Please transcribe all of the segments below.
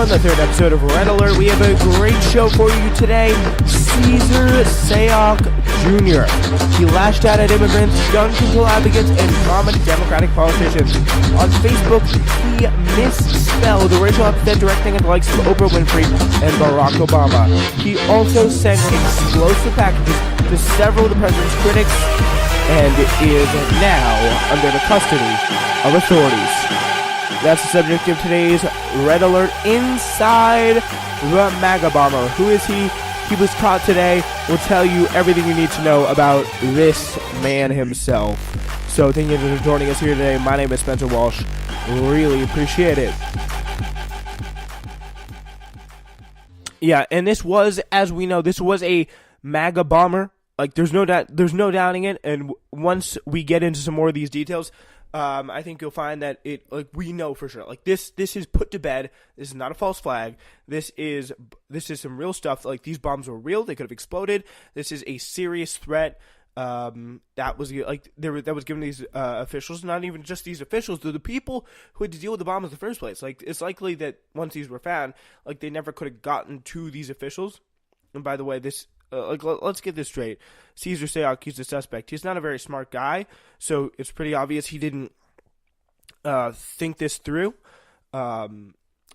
On the third episode of Red Alert, we have a great show for you today. Cesar Sayoc Jr. He lashed out at immigrants, gun control advocates, and prominent Democratic politicians. On Facebook, he misspelled the racial epithet directing at the likes of Oprah Winfrey and Barack Obama. He also sent explosive packages to several of the president's critics and is now under the custody of authorities. That's the subject of today's Red Alert inside the MAGA Bomber. Who is he? He was caught today. We'll tell you everything you need to know about this man himself. So thank you for joining us here today. My name is Spencer Walsh. Really appreciate it. Yeah, and this was, as we know, this was a MAGA bomber. Like, there's no doubting it. And once we get into some more of these details, I think you'll find that we know for sure. Like, this is put to bed. This is not a false flag. This is some real stuff. Like, these bombs were real. They could have exploded. This is a serious threat. That was given to these officials. Not even just these officials, they're the people who had to deal with the bombs in the first place. Like, it's likely that once these were found, like, they never could have gotten to these officials. And by the way, this. Let's get this straight. Cesar Sayoc, he's a suspect. He's not a very smart guy, so it's pretty obvious he didn't think this through,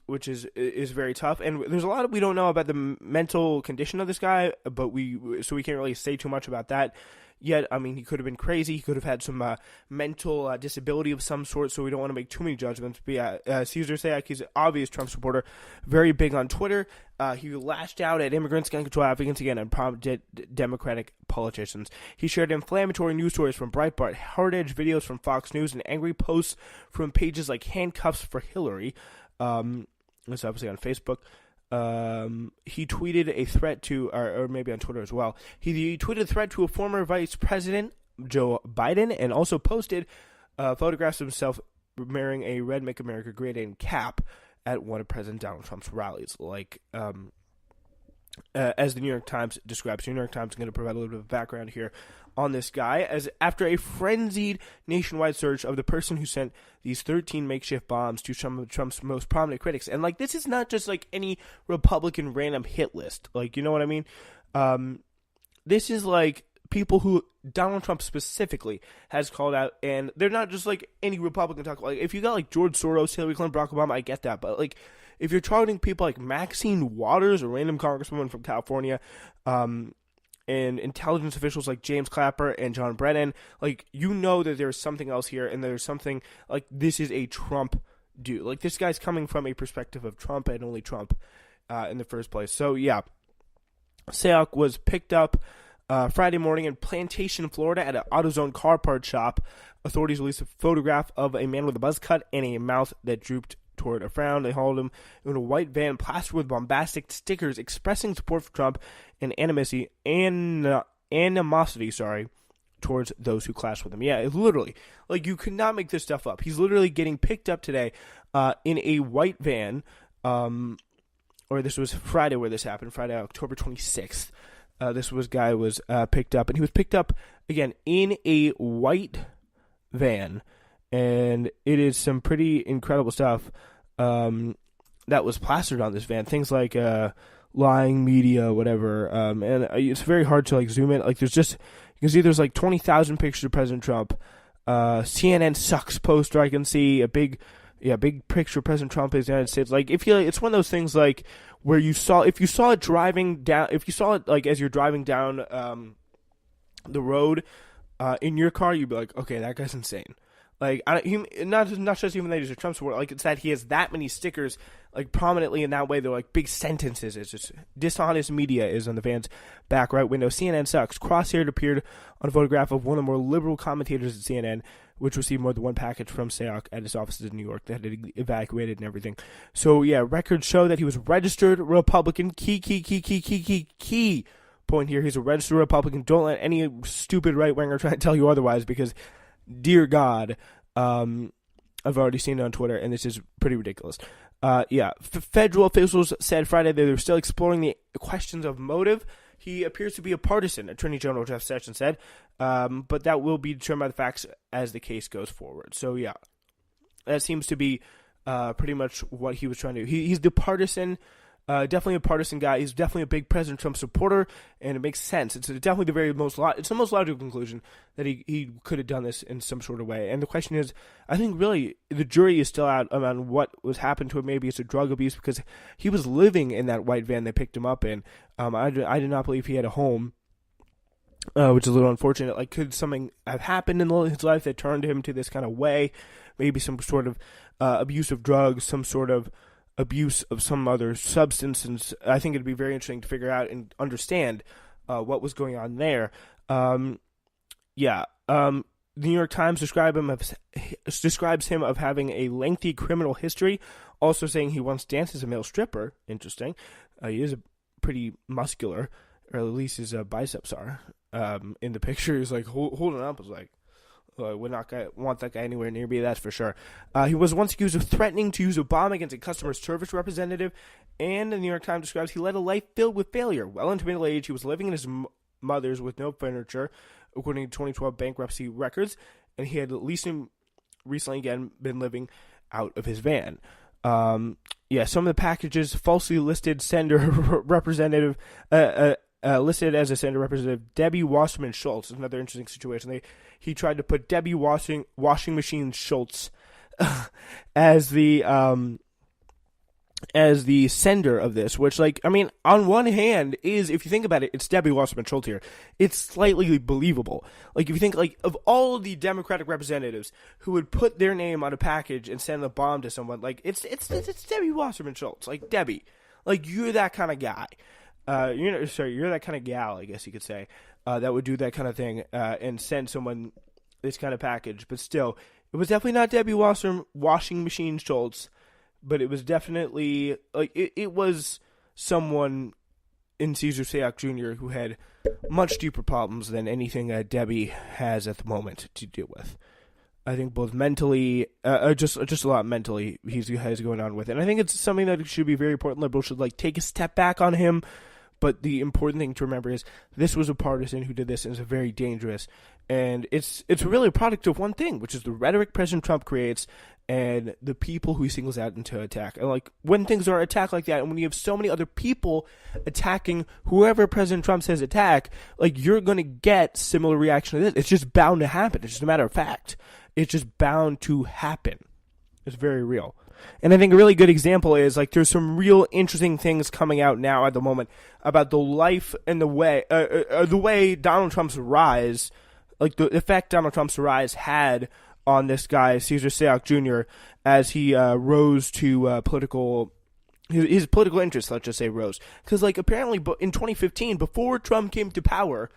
which is very tough. And there's a lot we don't know about the mental condition of this guy, but we can't really say too much about that yet. I mean, he could have been crazy. He could have had some mental disability of some sort, so we don't want to make too many judgments. But yeah, Cesar Sayoc, he's an obvious Trump supporter, very big on Twitter. He lashed out at immigrants, gun control advocates again, and prominent Democratic politicians. He shared inflammatory news stories from Breitbart, hard-edge videos from Fox News, and angry posts from pages like Handcuffs for Hillary. That's obviously on Facebook. He tweeted a threat to, or maybe on Twitter as well. He tweeted a threat to a former Vice President, Joe Biden, and also posted photographs of himself wearing a red Make America Great Again cap at one of President Donald Trump's rallies. Like, as the New York Times describes, the New York Times is going to provide a little bit of background here on this guy, as after a frenzied nationwide search of the person who sent these 13 makeshift bombs to some of Trump's most prominent critics. And, like, this is not just, like, any Republican random hit list. Like, you know what I mean? This is, like, people who Donald Trump specifically has called out, and they're not just, like, any Republican talk. Like, if you got, like, George Soros, Hillary Clinton, Barack Obama, I get that. But, like, if you're targeting people like Maxine Waters, a random congresswoman from California, and intelligence officials like James Clapper and John Brennan, like, you know that there's something else here, and there's something, like, this is a Trump dude. Like, this guy's coming from a perspective of Trump and only Trump in the first place. So, yeah, Sayoc was picked up Friday morning in Plantation, Florida at an AutoZone car part shop. Authorities released a photograph of a man with a buzz cut and a mouth that drooped toward a frown. They hauled him in a white van plastered with bombastic stickers expressing support for Trump and animosity towards those who clashed with him. Yeah, it literally, like, you could not make this stuff up. He's literally getting picked up today in a white van, or this was Friday where this happened, Friday, October 26th. Guy was picked up, and he was picked up, again, in a white van, and it is some pretty incredible stuff that was plastered on this van. Things like lying media, whatever, and it's very hard to, like, zoom in. Like, you can see there's like 20,000 pictures of President Trump. CNN sucks poster I can see, a big picture of President Trump in the United States. Like, it's one of those things, like, where if you saw it like as you're driving down the road in your car, you'd be like, okay, that guy's insane. Like, not just even that he's a Trump supporter, like, it's that he has that many stickers, like, prominently in that way. They're like big sentences. It's just dishonest media is on the van's back right window. CNN sucks. Crosshaired appeared on a photograph of one of the more liberal commentators at CNN, which received more than one package from Sayoc at his offices in New York that had evacuated and everything. So, yeah, records show that he was registered Republican. Key point here. He's a registered Republican. Don't let any stupid right-winger try to tell you otherwise, because, dear God, I've already seen it on Twitter, and this is pretty ridiculous. Federal officials said Friday that they were still exploring the questions of motive. He appears to be a partisan, Attorney General Jeff Sessions said, but that will be determined by the facts as the case goes forward. So, yeah, that seems to be pretty much what he was trying to do. He's the partisan. Definitely a partisan guy. He's definitely a big President Trump supporter, and it makes sense. It's definitely it's the most logical conclusion that he could have done this in some sort of way. And the question is, I think really the jury is still out on what was happened to him. Maybe it's a drug abuse because he was living in that white van they picked him up in. I did not believe he had a home, which is a little unfortunate. Like, could something have happened in his life that turned him to this kind of way? Maybe some sort of abuse of drugs, some sort of abuse of some other substance, and I think it'd be very interesting to figure out and understand what was going on there. The New York Times describes him of having a lengthy criminal history, also saying he once danced as a male stripper. Interesting. He is pretty muscular, or at least his biceps are. In the picture, he's like holding up. I was like, I would not want that guy anywhere near me, that's for sure. He was once accused of threatening to use a bomb against a customer service representative, and the New York Times describes he led a life filled with failure. Well into middle age, he was living in his mother's with no furniture, according to 2012 bankruptcy records, and he had at least recently again been living out of his van. Some of the packages falsely listed Senator Representative listed as a Senator Representative Debbie Wasserman Schultz. Another interesting situation. He tried to put Debbie washing machine Schultz as the sender of this, which, like, I mean, on one hand is, if you think about it, it's Debbie Wasserman Schultz here. It's slightly believable. Like, if you think, like, of all of the Democratic representatives who would put their name on a package and send a bomb to someone, like, it's Debbie Wasserman Schultz. Like, Debbie, like, you're that kind of guy. You're that kind of gal, I guess you could say, that would do that kind of thing and send someone this kind of package. But still, it was definitely not Debbie washing machine Schultz, but it was definitely, like, it was someone in Cesar Sayoc Jr. who had much deeper problems than anything that Debbie has at the moment to deal with. I think both mentally, just a lot mentally, he has going on with it. And I think it's something that should be very important. Liberals should, like, take a step back on him. But the important thing to remember is this was a partisan who did this, and it's very dangerous. And it's really a product of one thing, which is the rhetoric President Trump creates and the people who he singles out into attack. And, like, when things are attacked like that, and when you have so many other people attacking whoever President Trump says attack, like, you're going to get similar reaction to this. It's just bound to happen. It's just a matter of fact. It's just bound to happen. It's very real. And I think a really good example is, like, there's some real interesting things coming out now at the moment about the life and the way Donald Trump's rise, like the effect Donald Trump's rise had on this guy, Cesar Sayoc Jr., as he rose to his political interests, let's just say, rose. Because, like, apparently in 2015, before Trump came to power,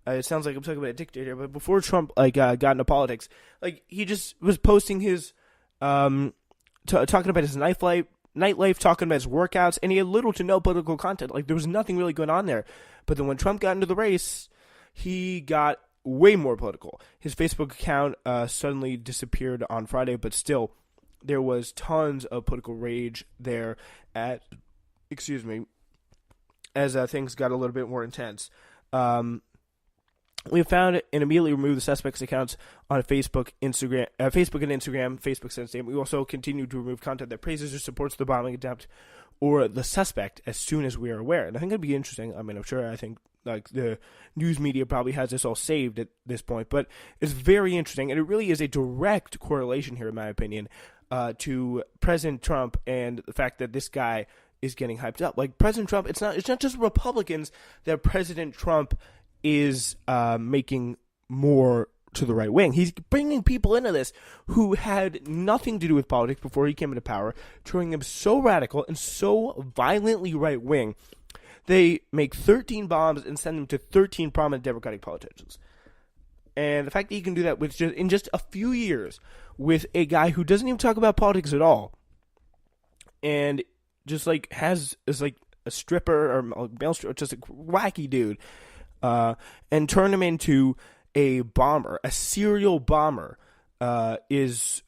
it sounds like I'm talking about a dictator, but before Trump, like, got into politics, like, he just was posting his talking about his nightlife, talking about his workouts, and he had little to no political content. Like, there was nothing really going on there. But then when Trump got into the race, he got way more political. His Facebook account suddenly disappeared on Friday, but still, there was tons of political rage there as things got a little bit more intense. We found and immediately removed the suspect's accounts on Facebook and Instagram. Facebook sent a statement. We also continue to remove content that praises or supports the bombing attempt or the suspect as soon as we are aware. And I think it'd be interesting. I mean, I think like the news media probably has this all saved at this point, but it's very interesting, and it really is a direct correlation here, in my opinion, to President Trump and the fact that this guy is getting hyped up. Like, President Trump, it's not just Republicans that President Trump is making more to the right wing. He's bringing people into this who had nothing to do with politics before he came into power, turning them so radical and so violently right wing. They make 13 bombs and send them to 13 prominent Democratic politicians. And the fact that he can do that in just a few years with a guy who doesn't even talk about politics at all, and just like is like a stripper or a male stripper, just a wacky dude, and turn him into a bomber, a serial bomber, is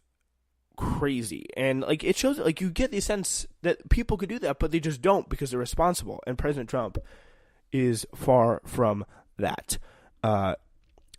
crazy. And like, it shows, like, you get the sense that people could do that, but they just don't because they're responsible. And President Trump is far from that.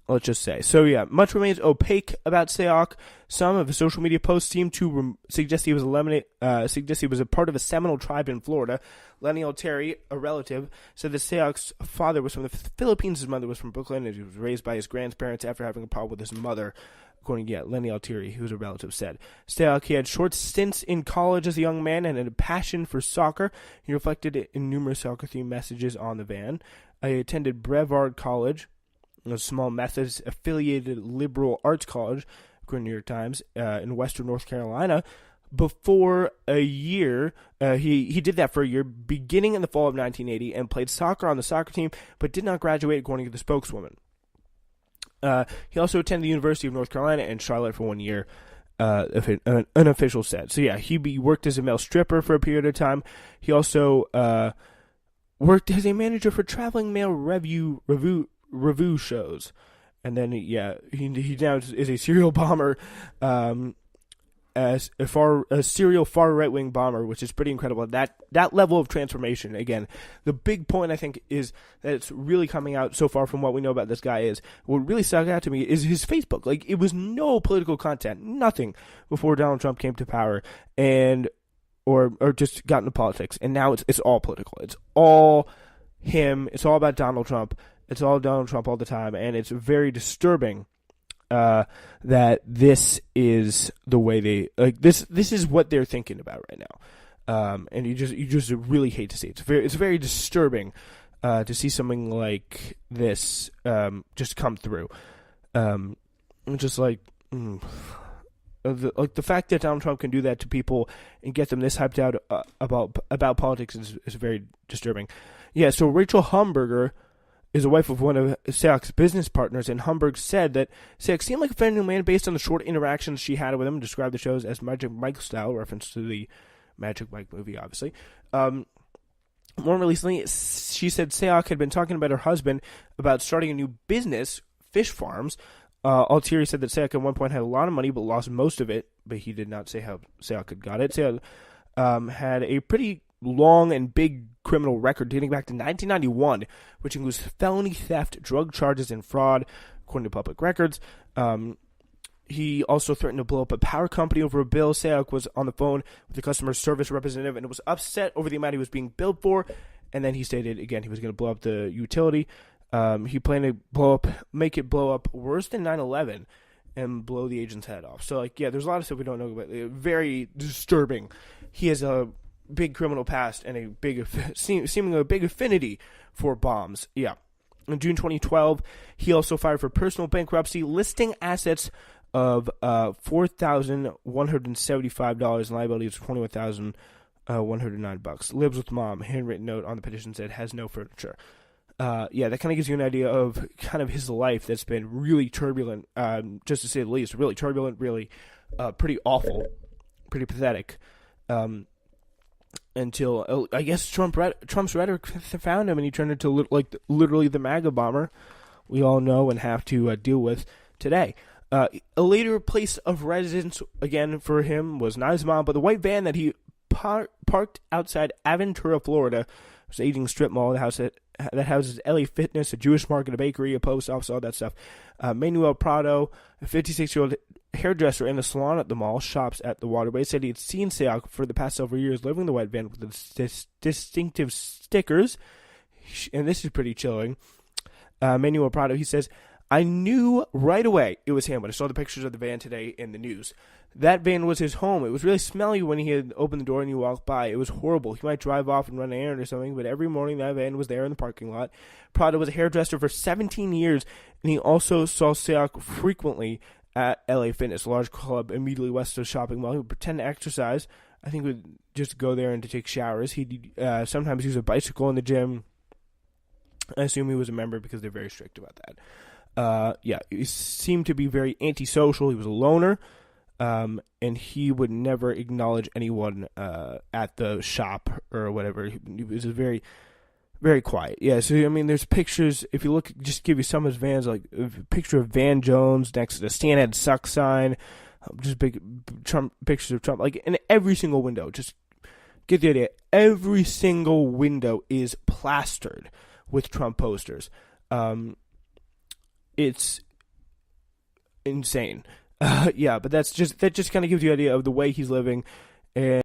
let's just say. So yeah, much remains opaque about Sayoc. Some of his social media posts seem to suggest he was a part of a Seminole tribe in Florida. Lenny Altieri, a relative, said that Sayoc's father was from the Philippines, his mother was from Brooklyn, and he was raised by his grandparents after having a problem with his mother. According to Lenny Altieri, who's a relative, said. Sayoc, he had short stints in college as a young man and had a passion for soccer. He reflected it in numerous soccer-themed messages on the van. I attended Brevard College, a small Methodist-affiliated liberal arts college, according to New York Times, in western North Carolina. Before a year, he did that for a year, beginning in the fall of 1980, and played soccer on the soccer team, but did not graduate, according to the spokeswoman. He also attended the University of North Carolina in Charlotte for 1 year, an official said. So yeah, he worked as a male stripper for a period of time. He also worked as a manager for traveling male revue shows, and then he now is a serial bomber, as a serial far right wing bomber, which is pretty incredible. That level of transformation. Again, the big point I think is that it's really coming out so far from what we know about this guy is. What really stuck out to me is his Facebook. Like, it was no political content, nothing before Donald Trump came to power, and or just got into politics, and now it's all political. It's all him. It's all about Donald Trump. It's all Donald Trump all the time, and it's very disturbing that this is the way they this is what they're thinking about right now, and you just really hate to see it. It's very disturbing to see something like this just come through. Just like the fact that Donald Trump can do that to people and get them this hyped out about politics is very disturbing. Yeah, so Rachel Humberger is the wife of one of Sayoc's business partners, and Humberg said that Sayoc seemed like a friendly man based on the short interactions she had with him, and described the shows as Magic Mike style, reference to the Magic Mike movie, obviously. More recently, she said Sayoc had been talking about her husband about starting a new business, fish farms. Altieri said that Sayoc at one point had a lot of money but lost most of it, but he did not say how Sayoc had got it. Sayoc had a pretty long and big criminal record dating back to 1991, which includes felony theft, drug charges, and fraud, according to public records. He also threatened to blow up a power company over a bill. Sayoc was on the phone with the customer service representative and was upset over the amount he was being billed for, and then he stated again he was going to blow up the utility. He planned to make it blow up worse than 9/11 and blow the agent's head off. So, there's a lot of stuff we don't know about. Very disturbing. He has a big criminal past and seemingly a big affinity for bombs. Yeah. In June 2012, he also filed for personal bankruptcy, listing assets of $4,175 and liabilities of $21,109. Lives with mom. Handwritten note on the petition said has no furniture. That kind of gives you an idea of kind of his life that's been really turbulent, just to say the least. Really turbulent, really pretty awful, pretty pathetic. Until I guess Trump's rhetoric found him, and he turned into literally the MAGA bomber we all know and have to deal with today. A later place of residence again for him was not his mom, but the white van that he parked outside Aventura, Florida. It was an aging strip mall that houses LA Fitness, a Jewish market, a bakery, a post office, all that stuff. Manuel Prado, a 56-year-old hairdresser in the salon at the mall, shops at the Waterway, said he had seen Sayoc for the past several years living in the white van with the distinctive stickers, and this is pretty chilling. Manuel Prado, he says, I knew right away it was him when I saw the pictures of the van today in the news. That van was his home. It was really smelly when he had opened the door and you walked by. It was horrible. He might drive off and run an errand or something, but every morning that van was there in the parking lot. Prado was a hairdresser for 17 years, and he also saw Sayoc frequently at LA Fitness, a large club immediately west of the shopping mall. He would pretend to exercise. I think he would just go there and to take showers. He'd sometimes use a bicycle in the gym. I assume he was a member because they're very strict about that. He seemed to be very antisocial. He was a loner, and he would never acknowledge anyone at the shop or whatever. He was very, very quiet. Yeah, so, I mean, there's pictures. If you look, just give you some of his vans, like a picture of Van Jones next to the Stan Ed Suck sign, just big pictures of Trump, like in every single window. Just get the idea. Every single window is plastered with Trump posters. It's insane. Yeah, but that just kind of gives you an idea of the way he's living. And